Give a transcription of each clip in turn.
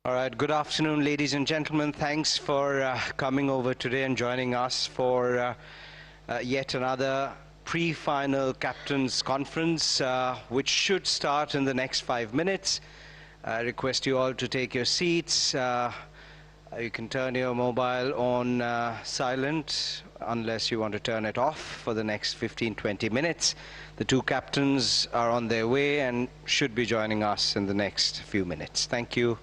All right, good afternoon, ladies and gentlemen. Thanks for coming over today and joining us for yet another pre-final captains conference, which should start in the next 5 minutes. I request you all to take your seats. You can turn your mobile on silent unless you want to turn it off for the next 15-20 minutes. The two captains are on their way and should be joining us in the next few minutes. Thank you.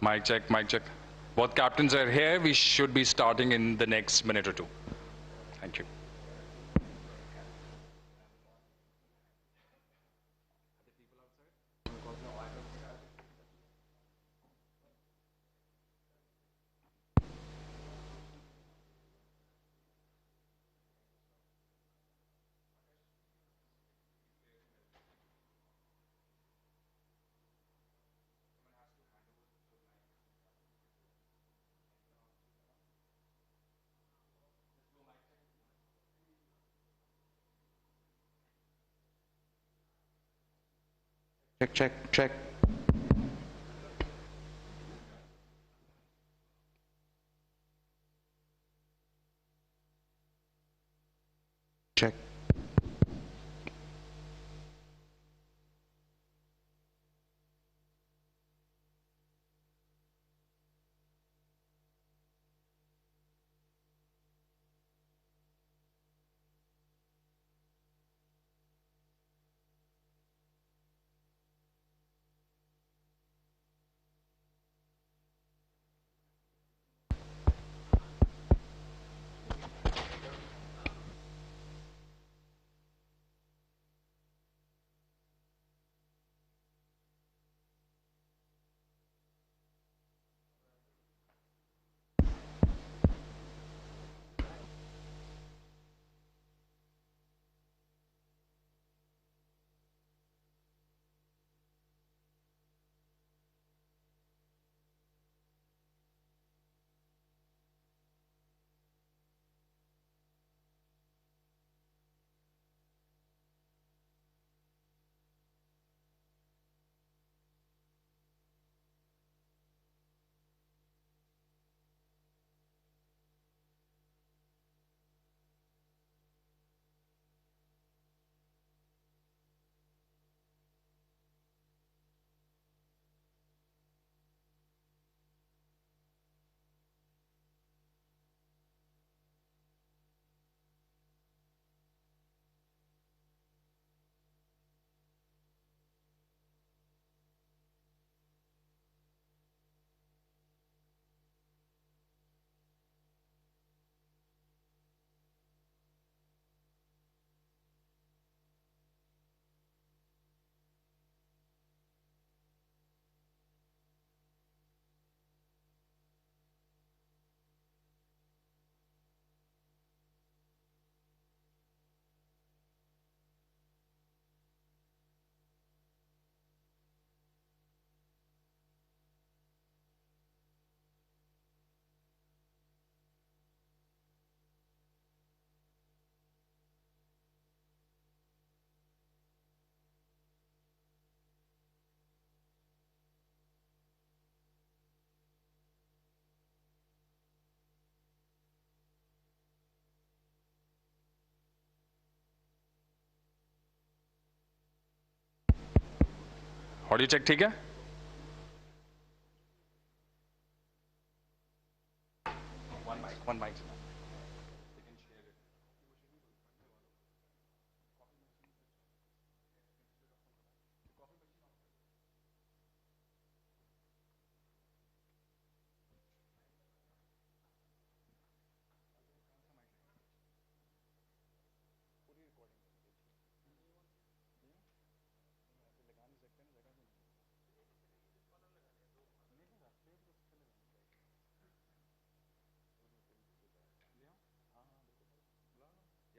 Mic check, mic check. Both captains are here. We should be starting in the next minute or two. Thank you. Check, check, check. Check. Audio check ठीक है? One mic.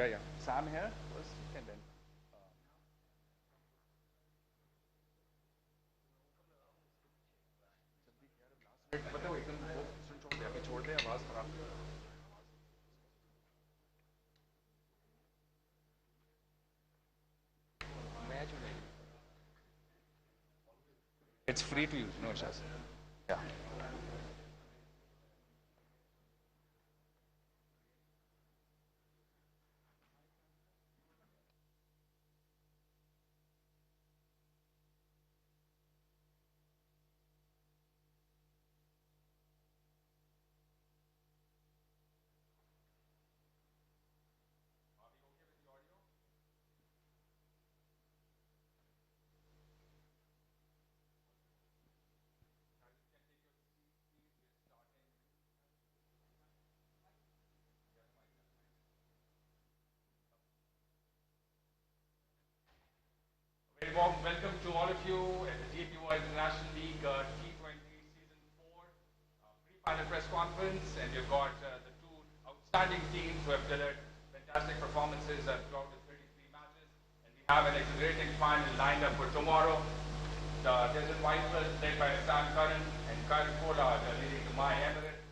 Yeah. Sam here first, and then. पता है वो एकदम वो सुन छोड़ दे, अभी छोड़ दे, आवाज खराब कर। It's free to use, no issues. Yeah. warm welcome to all of you at the JP International League T20 Season 4 pre-final press conference. And you've got the two outstanding teams who have delivered fantastic performances throughout the 33 matches. And we have an exhilarating final lined up for tomorrow. The Desert Vipers, led by Sam Curran and Kyle Pollard, leading the My Emirates.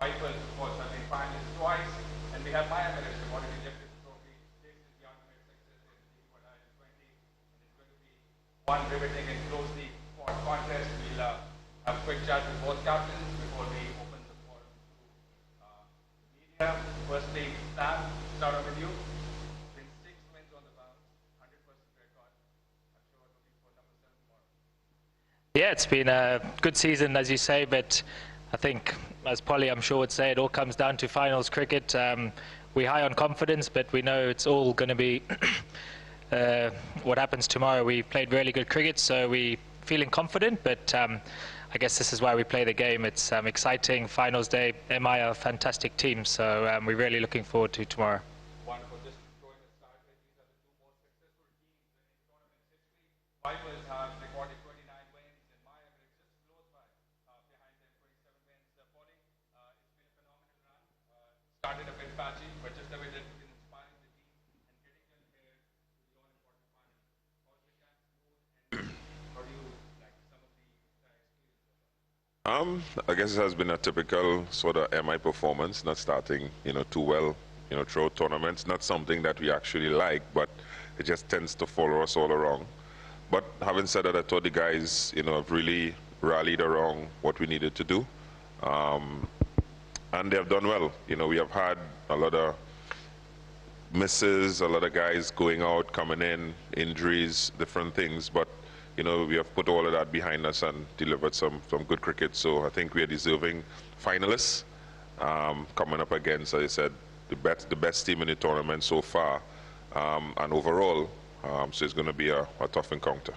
Vipers, of course, have been finalists twice. And we have My Emirates, who've already lifted the trophy. This is the ultimate success in the ILT20. And it's going to be one riveting and closely fought contest. We'll have a quick chat with both captains before we open the forum to the media. Firstly, Sam, start off with you. Been 6 wins on the bounce, 100% record. I'm sure looking for number 7 tomorrow. Yeah, it's been a good season, as you say, but I think, as Polly, I'm sure, would say, it all comes down to finals cricket. We're high on confidence, but we know it's all going to be what happens tomorrow. We played really good cricket, so we're feeling confident, but I guess this is why we play the game. It's exciting. Finals day. MI are a fantastic team, so we're really looking forward to tomorrow. Wonderful. Just throwing a start, these are the two most successful teams in tournament history. Vipers have recorded 29 wins, and My Emirates just close by behind them, 27 wins. Polly, it's been a phenomenal run. Started a bit patchy, but just the way that you've been inspiring the team and getting them here to the all-important final. How's the camp smooth, and how do you like some of the experience? I guess it has been a typical sort of MI performance, not starting, too well, throughout tournaments. Not something that we actually like, but it just tends to follow us all around. But having said that, I thought the guys, have really rallied around what we needed to do. And they have done well. We have had a lot of misses, a lot of guys going out, coming in, injuries, different things. But we have put all of that behind us and delivered some good cricket. So I think we are deserving finalists coming up against, as I said, the best team in the tournament so far and overall. So it's going to be a tough encounter.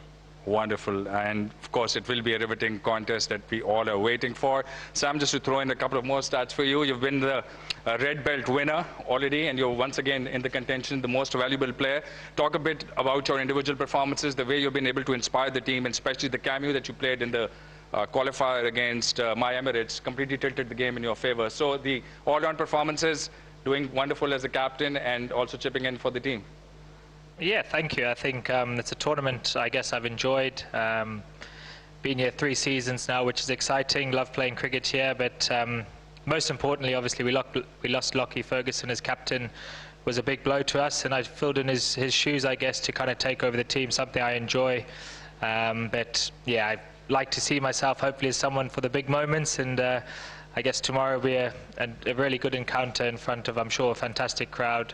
Wonderful. And of course, it will be a riveting contest that we all are waiting for. Sam, just to throw in a couple of more stats for you. You've been the red belt winner already, and you're once again in the contention, the most valuable player. Talk a bit about your individual performances, the way you've been able to inspire the team, and especially the cameo that you played in the qualifier against My Emirates completely tilted the game in your favor. So the all-round performances, doing wonderful as a captain and also chipping in for the team. Yeah, thank you. I think it's a tournament I guess I've enjoyed. Been here 3 seasons now, which is exciting. Love playing cricket here, but most importantly, obviously, we lost Lockie Ferguson as captain. Was a big blow to us, and I filled in his shoes, I guess, to kind of take over the team, something I enjoy. But yeah, I like to see myself hopefully as someone for the big moments, and I guess tomorrow will be a really good encounter in front of, I'm sure, a fantastic crowd.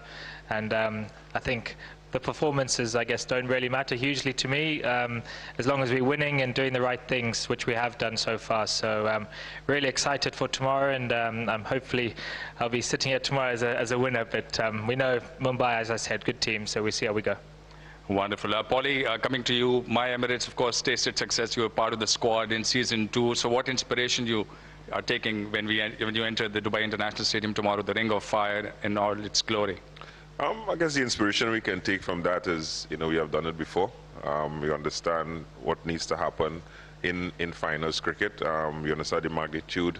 And I think the performances, I guess, don't really matter hugely to me, as long as we're winning and doing the right things, which we have done so far. So really excited for tomorrow, and hopefully I'll be sitting here tomorrow as a winner. But we know Mumbai, as I said, good team, so we see how we go. Wonderful. Polly, coming to you, My Emirates, of course, tasted success. You were part of the squad in Season 2. So what inspiration you are taking when you enter the Dubai International Stadium tomorrow, the Ring of Fire in all its glory? I guess the inspiration we can take from that is, we have done it before. We understand what needs to happen in finals cricket. We understand the magnitude,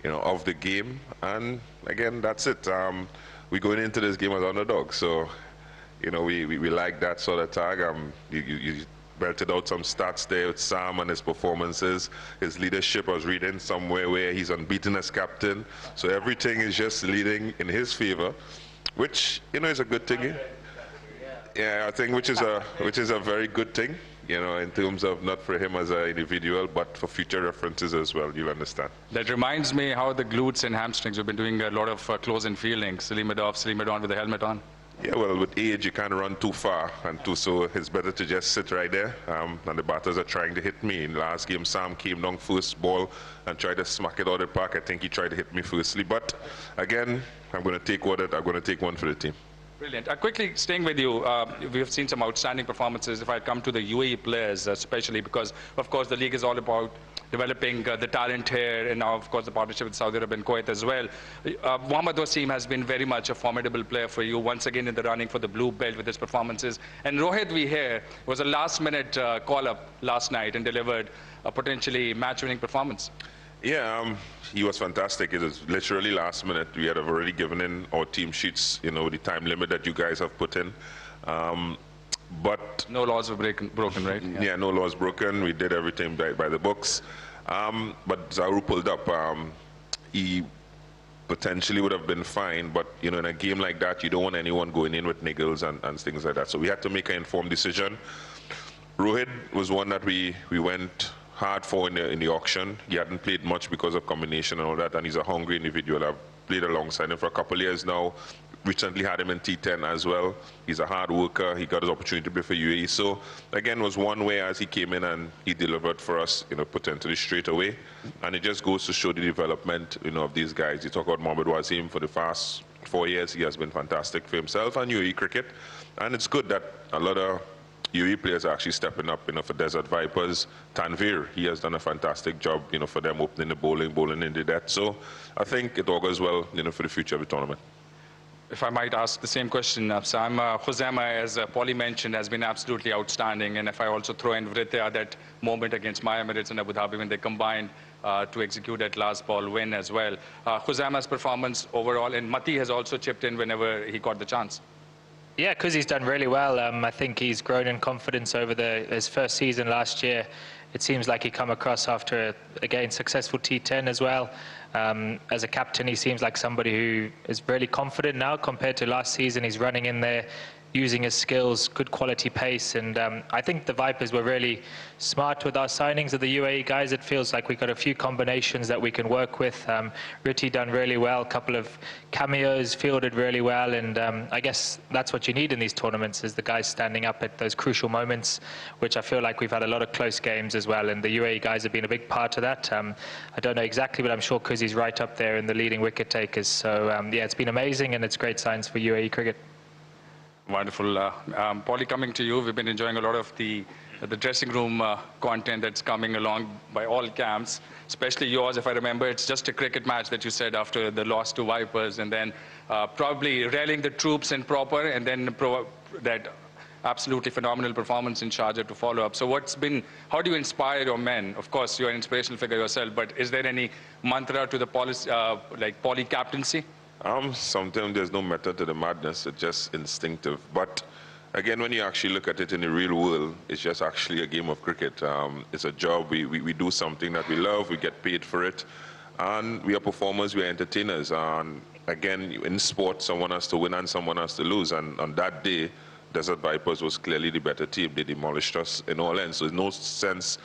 of the game. And again, that's it. We're going into this game as underdogs. So, we like that sort of tag. You belted out some stats there with Sam and his performances. His leadership, I was reading somewhere where he's unbeaten as captain. So everything is just leading in his favor, which is a good thing. Yeah, I think which is a very good thing, in terms of not for him as an individual, but for future references as well. You'll understand. That reminds me how the glutes and hamstrings have been doing a lot of close-in fielding. Salim it off, Salim it on with the helmet on. Yeah, well, with age, you can't run too far, so it's better to just sit right there. And the batters are trying to hit me. In the last game, Sam came down first ball and tried to smack it out of the park. I think he tried to hit me firstly. But again, I'm going to take one for the team. Brilliant. Quickly staying with you, we have seen some outstanding performances. If I come to the UAE players, especially because, of course, the league is all about developing the talent here, and now, of course, the partnership with Saudi Arabia and Kuwait as well. Mohammad Wasim has been very much a formidable player for you, once again in the running for the blue belt with his performances. And Rohit, we hear, was a last-minute call-up last night and delivered a potentially match-winning performance. Yeah, he was fantastic. It was literally last minute. We had already given in our team sheets, you know, the time limit that you guys have put in. But no laws were broken, right? Yeah, no laws broken. We did everything by the books. But Zaru pulled up. He potentially would have been fine, but you know, in a game like that, you don't want anyone going in with niggles and things like that. So we had to make an informed decision. Rohit was one that we went hard for in the auction. He hadn't played much because of combination and all that, and he's a hungry individual. I've played alongside him for a couple of years now. Recently had him in T10 as well. He's a hard worker. He got his opportunity to play for UAE. So again, was one way as he came in and he delivered for us, you know, potentially straight away. And it just goes to show the development, you know, of these guys. You talk about Mohammad Wasim. For the past 4 years, he has been fantastic for himself and UAE cricket. And it's good that a lot of UAE players are actually stepping up, you know, for Desert Vipers. Tanvir, he has done a fantastic job, you know, for them opening the bowling into that. So I think it augurs well, you know, for the future of the tournament. If I might ask the same question, Sam, Khuzaima, as Paulie mentioned, has been absolutely outstanding. And if I also throw in Vritya, that moment against my Emirates and Abu Dhabi when they combined to execute that last ball win as well. Khuzaima's performance overall, and Mati has also chipped in whenever he got the chance. Yeah, because he's done really well. I think he's grown in confidence over his first season last year. It seems like he come across after, again, successful T10 as well. As a captain, he seems like somebody who is really confident now compared to last season. He's running in there, using his skills, good quality pace. And I think the Vipers were really smart with our signings of the UAE guys. It feels like we've got a few combinations that we can work with. Ritti done really well, a couple of cameos, fielded really well. And I guess that's what you need in these tournaments, is the guys standing up at those crucial moments, which I feel like we've had a lot of close games as well. And the UAE guys have been a big part of that. I don't know exactly, but I'm sure Kuzi's right up there in the leading wicket takers. So yeah, it's been amazing, and it's great signs for UAE cricket. Wonderful. Paulie, coming to you, we've been enjoying a lot of the dressing room content that's coming along by all camps, especially yours. If I remember, it's just a cricket match that you said after the loss to Vipers, and then probably rallying the troops in proper, and then that absolutely phenomenal performance in Sharjah to follow up. So how do you inspire your men? Of course, you're an inspirational figure yourself, but is there any mantra to the like Paulie captaincy? Sometimes there's no method to the madness. It's just instinctive. But again, when you actually look at it in the real world, it's just actually a game of cricket. It's a job. We do something that we love. We get paid for it. And we are performers. We are entertainers. And again, in sport, someone has to win and someone has to lose. And on that day, Desert Vipers was clearly the better team. They demolished us in all ends. So there's no sense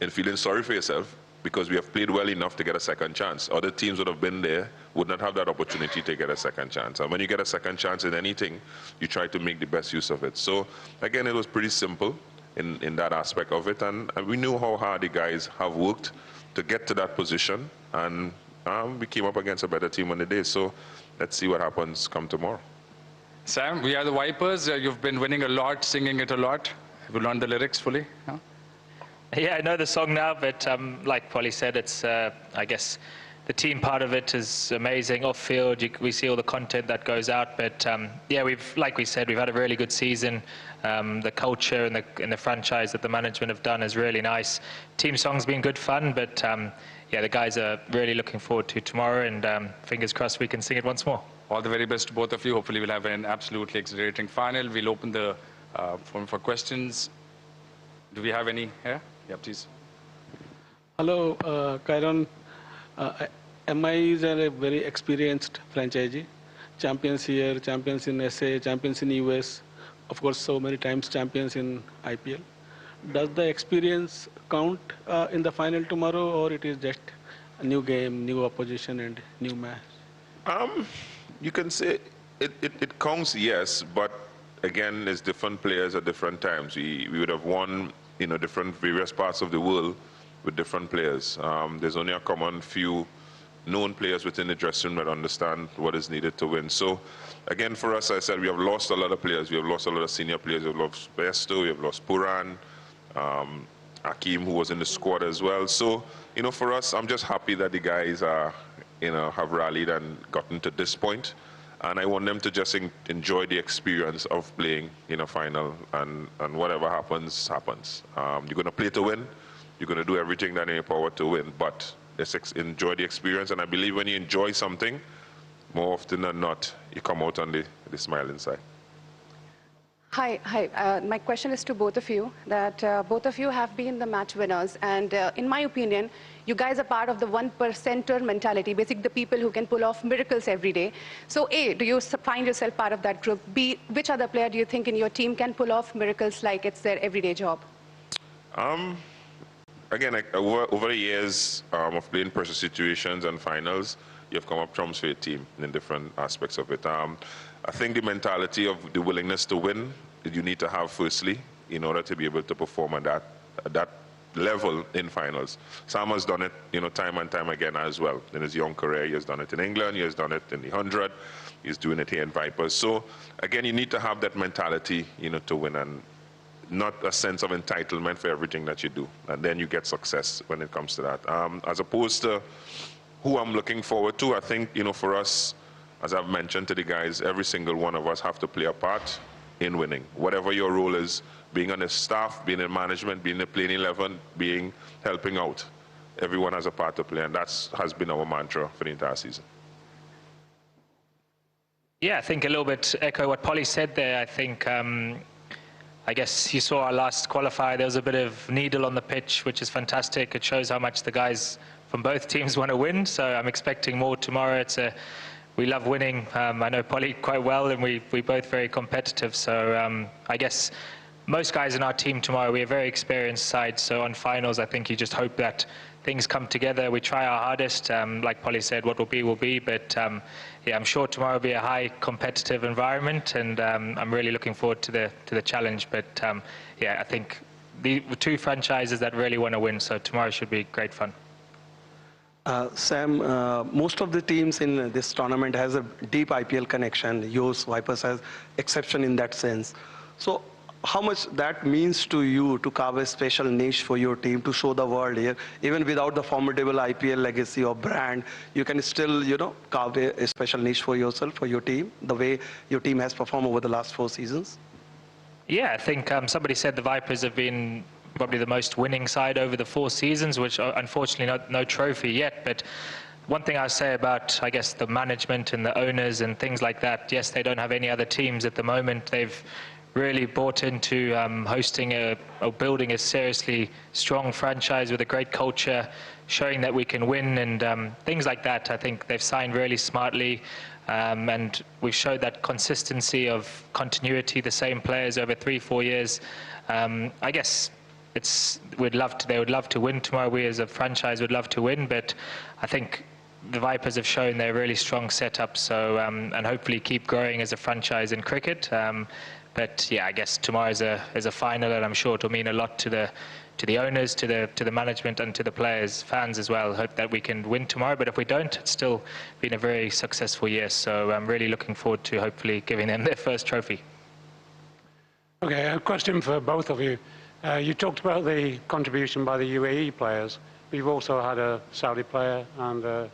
in feeling sorry for yourself, because we have played well enough to get a second chance. Other teams would have been there, would not have that opportunity to get a second chance. And when you get a second chance in anything, you try to make the best use of it. So again, it was pretty simple in that aspect of it. And we knew how hard the guys have worked to get to that position. And we came up against a better team on the day. So let's see what happens come tomorrow. Sam, we are the Vipers. You've been winning a lot, singing it a lot. Have you learned the lyrics fully? Huh? Yeah, I know the song now, but like Paulie said, it's, I guess, the team part of it is amazing. Off field, we see all the content that goes out, but yeah, like we said, we've had a really good season. The culture and the franchise that the management have done is really nice. Team song's been good fun, but yeah, the guys are really looking forward to tomorrow, and fingers crossed we can sing it once more. All the very best to both of you. Hopefully we'll have an absolutely exhilarating final. We'll open the forum for questions. Do we have any here? Yeah, please. Hello, Kyron. MI is a very experienced franchisee. Champions here, champions in SA, champions in US. Of course, so many times champions in IPL. Does the experience count in the final tomorrow, or it is just a new game, new opposition, and new match? You can say it counts, yes, but again, there's different players at different times. We would have won, you know, different various parts of the world with different players. There's only a common few known players within the dressing room that understand what is needed to win. So again, for us, I said, we have lost a lot of players. We have lost a lot of senior players. We have lost Besto, we have lost Puran, Akeem, who was in the squad as well. So, for us, I'm just happy that the guys are, have rallied and gotten to this point. And I want them to just enjoy the experience of playing in a final, and whatever happens, happens. You're going to play to win. You're going to do everything that in your power to win, but just enjoy the experience. And I believe when you enjoy something, more often than not, you come out on the smiling side. Hi. My question is to both of you, that both of you have been the match winners. And in my opinion, you guys are part of the 1%er mentality, basically the people who can pull off miracles every day. So A, do you find yourself part of that group? B, which other player do you think in your team can pull off miracles like it's their everyday job? Again, over the years of playing pressure situations and finals, you've come up trumps for your team in different aspects of it. I think the mentality of the willingness to win, you need to have firstly in order to be able to perform at that level in finals. Sam has done it, time and time again as well. In his young career, he has done it in England, he has done it in the 100, he's doing it here in Vipers. So again, you need to have that mentality, to win, and not a sense of entitlement for everything that you do. And then you get success when it comes to that. As opposed to who I'm looking forward to, I think, for us, as I've mentioned to the guys, every single one of us have to play a part in winning. Whatever your role is, being on the staff, being in management, being in the playing 11, helping out. Everyone has a part to play, and that has been our mantra for the entire season. Yeah, I think a little bit echo what Polly said there. I think, I guess you saw our last qualifier, there was a bit of needle on the pitch, which is fantastic. It shows how much the guys from both teams want to win, so I'm expecting more tomorrow. We love winning. I know Polly quite well, and we're both very competitive. So I guess most guys in our team tomorrow, we're a very experienced side. So on finals, I think you just hope that things come together. We try our hardest. Like Polly said, what will be. But yeah, I'm sure tomorrow will be a high competitive environment, and I'm really looking forward to the challenge. But yeah, I think the two franchises that really want to win. So tomorrow should be great fun. Sam, most of the teams in this tournament has a deep IPL connection. Yours, Vipers, has exception in that sense. So how much that means to you to carve a special niche for your team to show the world here, even without the formidable IPL legacy or brand, you can still, carve a special niche for yourself, for your team, the way your team has performed over the last 4 seasons? Yeah, I think somebody said the Vipers have been probably the most winning side over the 4 seasons, which unfortunately no trophy yet. But one thing I say about, I guess, the management and the owners and things like that, yes, they don't have any other teams at the moment. They've really bought into hosting or building a seriously strong franchise with a great culture, showing that we can win and things like that. I think they've signed really smartly, and we've showed that consistency of continuity, the same players over 3-4 years. I guess they would love to win tomorrow. We as a franchise would love to win, but I think the Vipers have shown they're a really strong setup, so and hopefully keep growing as a franchise in cricket. But yeah, I guess tomorrow is a final, and I'm sure it'll mean a lot to the owners, to the management, and to the players, fans as well. Hope that we can win tomorrow, but if we don't, it's still been a very successful year. So I'm really looking forward to hopefully giving them their first trophy. Okay, a question for both of you. You talked about the contribution by the UAE players, but you've also had a Saudi player and a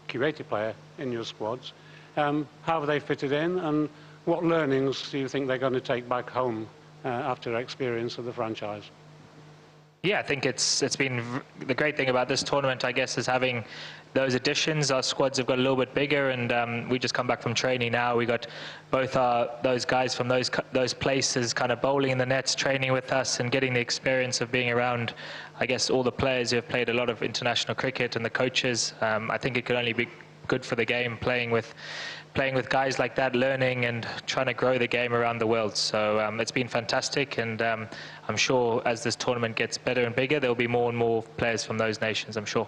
Kuwaiti player in your squads. How have they fitted in, and what learnings do you think they're going to take back home after their experience of the franchise? Yeah, I think it's been the great thing about this tournament, I guess, is having those additions. Our squads have got a little bit bigger, and we just come back from training now. We got both those guys from those places kind of bowling in the nets, training with us, and getting the experience of being around, I guess, all the players who have played a lot of international cricket and the coaches. I think it could only be good for the game, playing with guys like that, learning and trying to grow the game around the world. So it's been fantastic, and I'm sure as this tournament gets better and bigger, there'll be more and more players from those nations, I'm sure.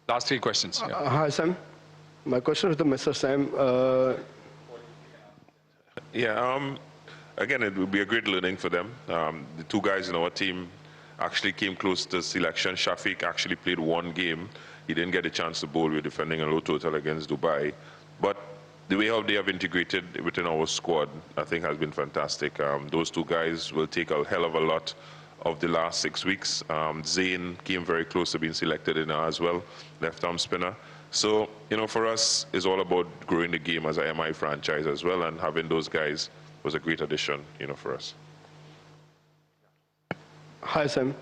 Last 3 questions. Yeah. Hi, Sam. My question is to Mr. Sam. Again, it would be a great learning for them. The 2 guys in our team actually came close to selection. Shafiq actually played 1 game. He didn't get a chance to bowl. We were defending a low total against Dubai. But the way how they have integrated within our squad, I think, has been fantastic. Those 2 guys will take a hell of a lot of the last 6 weeks. Zayn came very close to being selected in as well, left-arm spinner. So, for us, it's all about growing the game as a MI franchise as well, and having those guys was a great addition, for us. Hi, Sam.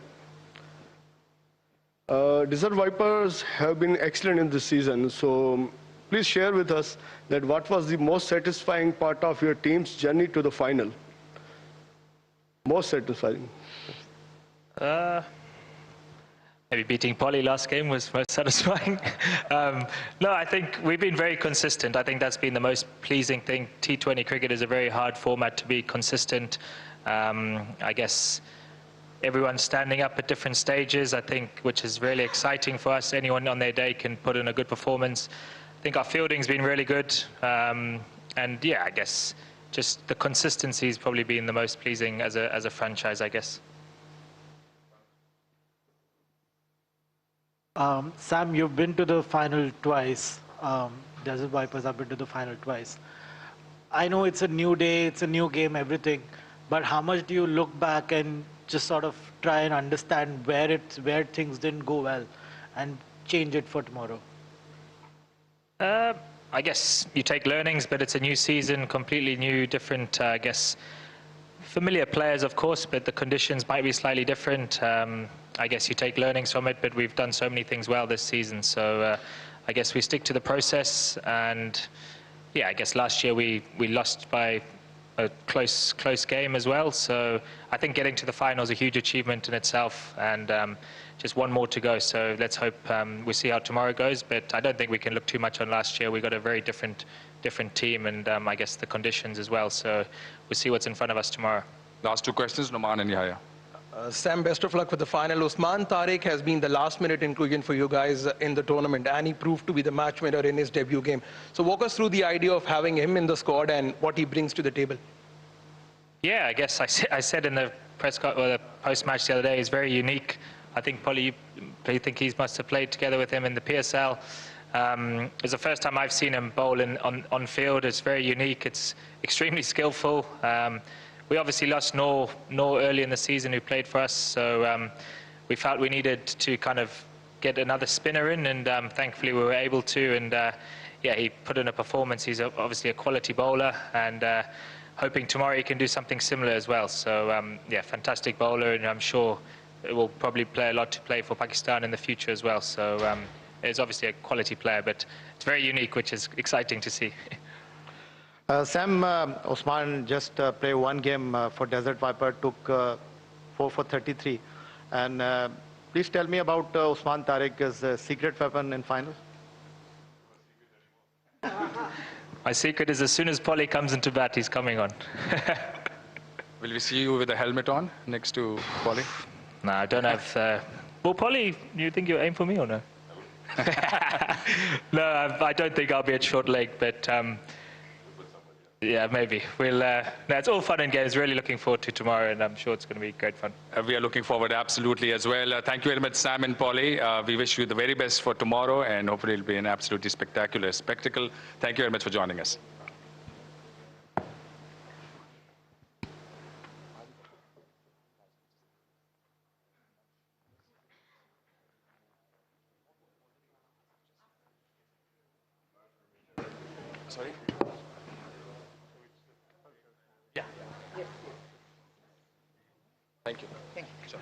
Desert Vipers have been excellent in this season, so please share with us that what was the most satisfying part of your team's journey to the final? Most satisfying. Maybe beating Polly last game was most satisfying. No, I think we've been very consistent. I think that's been the most pleasing thing. T20 cricket is a very hard format to be consistent. I guess everyone's standing up at different stages, I think, which is really exciting for us. Anyone on their day can put in a good performance. I think our fielding's been really good. And yeah, I guess just the consistency has probably been the most pleasing as a franchise, I guess. Sam, you've been to the final twice. Desert Vipers have been to the final twice. I know it's a new day, it's a new game, everything. But how much do you look back and just sort of try and understand where things didn't go well and change it for tomorrow? I guess you take learnings, but it's a new season, completely new, different, I guess, familiar players, of course, but the conditions might be slightly different. I guess you take learnings from it, but we've done so many things well this season. So I guess we stick to the process. And yeah, I guess last year we lost by a close game as well. So I think getting to the final is a huge achievement in itself, and just one more to go. So let's hope we see how tomorrow goes. But I don't think we can look too much on last year. We got a very different team, and I guess the conditions as well. So we'll see what's in front of us tomorrow. Last two questions, Noman and Yahya. Sam, best of luck with the final. Usman Tariq has been the last-minute inclusion for you guys in the tournament, and he proved to be the match winner in his debut game. So walk us through the idea of having him in the squad and what he brings to the table. Yeah, I guess I said in the the post-match the other day, he's very unique. I think probably you think he must have played together with him in the PSL. It's the first time I've seen him bowl on field. It's very unique. It's extremely skillful. We obviously lost Noor early in the season, who played for us, so we felt we needed to kind of get another spinner in, and thankfully we were able to. And yeah, he put in a performance. He's obviously a quality bowler, and hoping tomorrow he can do something similar as well. So yeah, fantastic bowler, and I'm sure it will probably play a lot to play for Pakistan in the future as well. So he's obviously a quality player, but it's very unique, which is exciting to see. Sam, Osman just played one game for Desert Viper, took 4 for 33. And please tell me about Osman Tariq's secret weapon in finals. My secret is as soon as Polly comes into bat, he's coming on. Will we see you with a helmet on next to Polly? No, I don't have... Well, Polly, you think you aim for me or no? No, I don't think I'll be at short leg, but... yeah, maybe. We'll. No, it's all fun and games. Really looking forward to tomorrow, and I'm sure it's going to be great fun. We are looking forward absolutely as well. Thank you very much, Sam and Polly. We wish you the very best for tomorrow, and hopefully it'll be an absolutely spectacular spectacle. Thank you very much for joining us. Sorry? Yeah. Thank you. Thank you. Sure.